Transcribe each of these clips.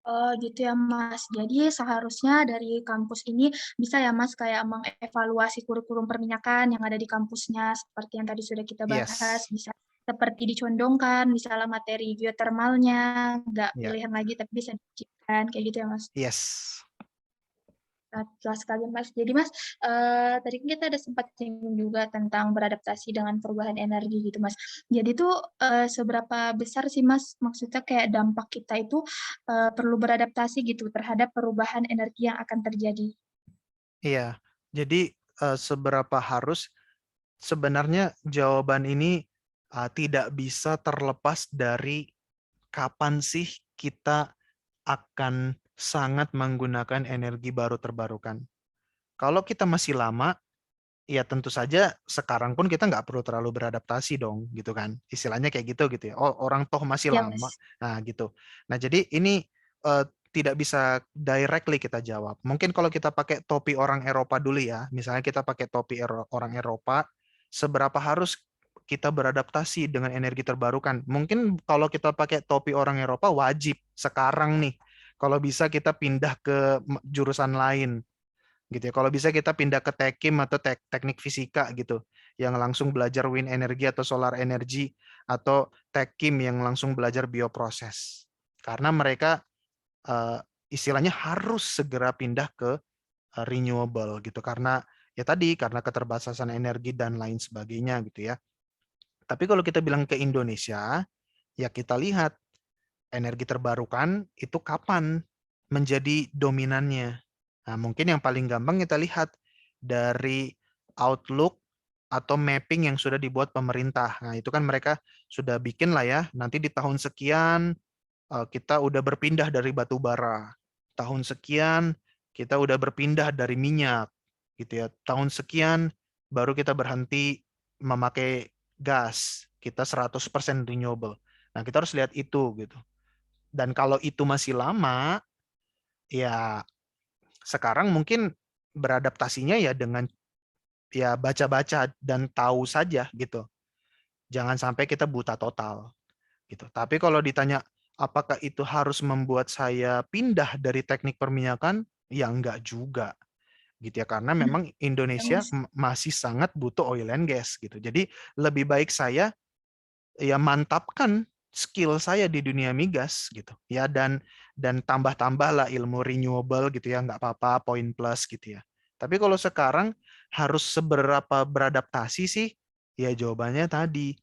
Oh gitu ya Mas. Jadi seharusnya dari kampus ini bisa ya Mas kayak mengevaluasi kurikulum perminyakan yang ada di kampusnya seperti yang tadi sudah kita bahas, Yes, bisa seperti dicondongkan, misalnya materi geotermalnya, nggak ya, pilihan lagi tapi bisa diciptakan, kayak gitu ya Mas. yes, Jelas sekali, Mas. Jadi, Mas, tadi kan kita ada sempat singgung juga tentang beradaptasi dengan perubahan energi gitu, Mas. Jadi tuh, seberapa besar sih, Mas, maksudnya kayak dampak kita itu, perlu beradaptasi gitu terhadap perubahan energi yang akan terjadi? iya. Jadi seberapa harus sebenarnya jawaban ini tidak bisa terlepas dari kapan sih kita akan sangat menggunakan energi baru terbarukan. Kalau kita masih lama, ya tentu saja sekarang pun kita nggak perlu terlalu beradaptasi dong, gitu kan. Istilahnya kayak gitu ya. Oh, orang toh masih Iya, lama. Mas. Nah, gitu. Nah, jadi ini tidak bisa directly kita jawab. Mungkin kalau kita pakai topi orang Eropa dulu ya, misalnya kita pakai topi orang Eropa, seberapa harus kita beradaptasi dengan energi terbarukan? Mungkin kalau kita pakai topi orang Eropa wajib sekarang nih. Kalau bisa kita pindah ke jurusan lain gitu ya. Kalau bisa kita pindah ke Tekim atau teknik fisika gitu, yang langsung belajar wind energy atau solar energy, atau Tekim yang langsung belajar bioproses. Karena mereka eh, istilahnya harus segera pindah ke renewable gitu karena ya tadi karena keterbatasan energi dan lain sebagainya gitu ya. Tapi kalau kita bilang ke Indonesia, ya kita lihat energi terbarukan itu kapan menjadi dominannya. Nah, mungkin yang paling gampang kita lihat dari outlook atau mapping yang sudah dibuat pemerintah. Nah, itu kan mereka sudah bikin lah ya, nanti di tahun sekian kita udah berpindah dari batu bara. Tahun sekian kita udah berpindah dari minyak gitu ya. Tahun sekian baru kita berhenti memakai gas. Kita 100% renewable. Nah, kita harus lihat itu gitu. Dan kalau itu masih lama, ya sekarang mungkin beradaptasinya ya dengan ya baca-baca dan tahu saja gitu. Jangan sampai kita buta total gitu. Tapi kalau ditanya apakah itu harus membuat saya pindah dari teknik perminyakan? Ya enggak juga gitu ya karena Mhm. memang Iya, Indonesia Mas. masih sangat butuh oil and gas gitu. Jadi lebih baik saya ya mantapkan skill saya di dunia migas gitu ya dan tambah-tambahlah ilmu renewable gitu ya nggak apa-apa poin plus gitu ya tapi kalau sekarang harus seberapa beradaptasi sih ya jawabannya tadi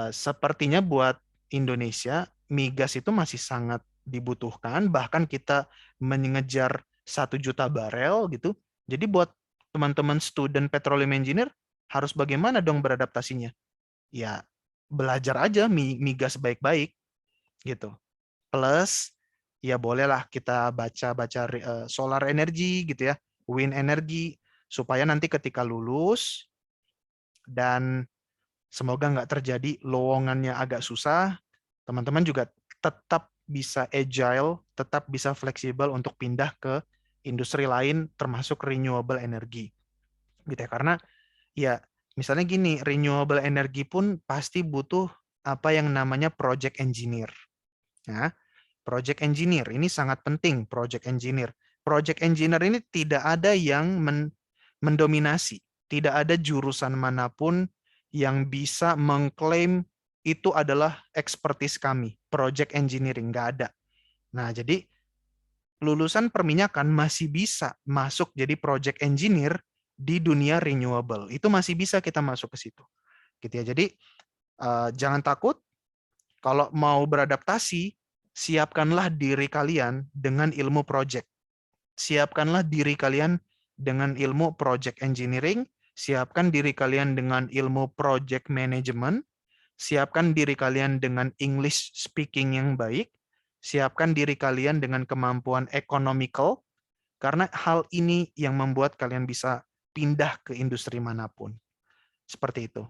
sepertinya buat Indonesia migas itu masih sangat dibutuhkan bahkan kita mengejar 1 juta barel gitu jadi buat teman-teman student petroleum engineer harus bagaimana dong beradaptasinya ya belajar aja migas baik-baik gitu. Plus ya bolehlah kita baca-baca solar energy gitu ya, wind energy supaya nanti ketika lulus dan semoga nggak terjadi lowongannya agak susah, teman-teman juga tetap bisa agile, tetap bisa fleksibel untuk pindah ke industri lain termasuk renewable energy gitu ya. Karena ya, misalnya gini, renewable energy pun pasti butuh apa yang namanya project engineer. Nah, project engineer ini sangat penting, project engineer. Project engineer ini tidak ada yang mendominasi. Tidak ada jurusan manapun yang bisa mengklaim itu adalah expertise kami, project engineering, nggak ada. Nah, jadi lulusan perminyakan masih bisa masuk jadi project engineer di dunia renewable. Itu masih bisa kita masuk ke situ. Gitu ya. Jadi jangan takut kalau mau beradaptasi, siapkanlah diri kalian dengan ilmu project. Siapkanlah diri kalian dengan ilmu project engineering, siapkan diri kalian dengan ilmu project management, siapkan diri kalian dengan English speaking yang baik, siapkan diri kalian dengan kemampuan economical, karena hal ini yang membuat kalian bisa pindah ke industri manapun. Seperti itu.